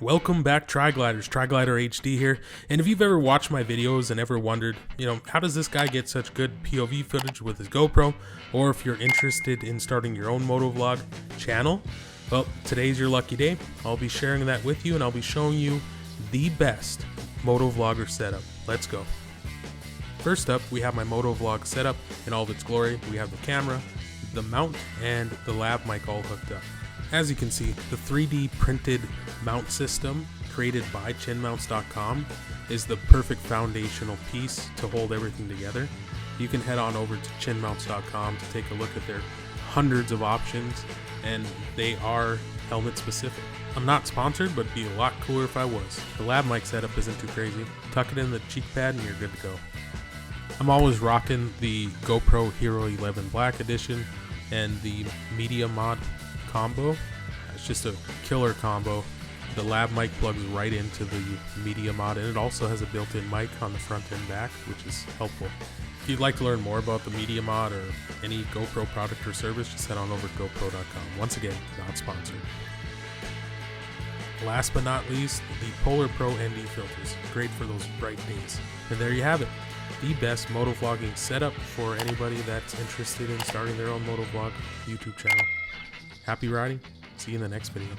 Welcome back, Tri-Gliders. Tri-Glider HD here. And if you've ever watched my videos and ever wondered, how does this guy get such good POV footage with his GoPro? Or if you're interested in starting your own MotoVlog channel, well, today's your lucky day. I'll be sharing that with you and I'll be showing you the best MotoVlogger setup. Let's go. First up, we have my MotoVlog setup in all of its glory. We have the camera, the mount, and the lav mic all hooked up. As you can see, the 3D printed mount system created by chinmounts.com is the perfect foundational piece to hold everything together. You can head on over to chinmounts.com to take a look at their hundreds of options, and they are helmet specific. I'm not sponsored, but it'd be a lot cooler if I was. The lav mic setup isn't too crazy. Tuck it in the cheek pad and you're good to go. I'm always rocking the GoPro Hero 11 Black Edition and the Media Mod combo. It's just a killer combo. The lav mic plugs right into the Media Mod, and it also has a built-in mic on the front and back, which is helpful. If you'd like to learn more about the Media Mod or any GoPro product or service, just head on over to GoPro.com. Once again, not sponsored. Last but not least, the Polar Pro ND filters. Great for those bright days. And there you have it. The best motovlogging setup for anybody that's interested in starting their own motovlog YouTube channel. Happy riding. See you in the next video.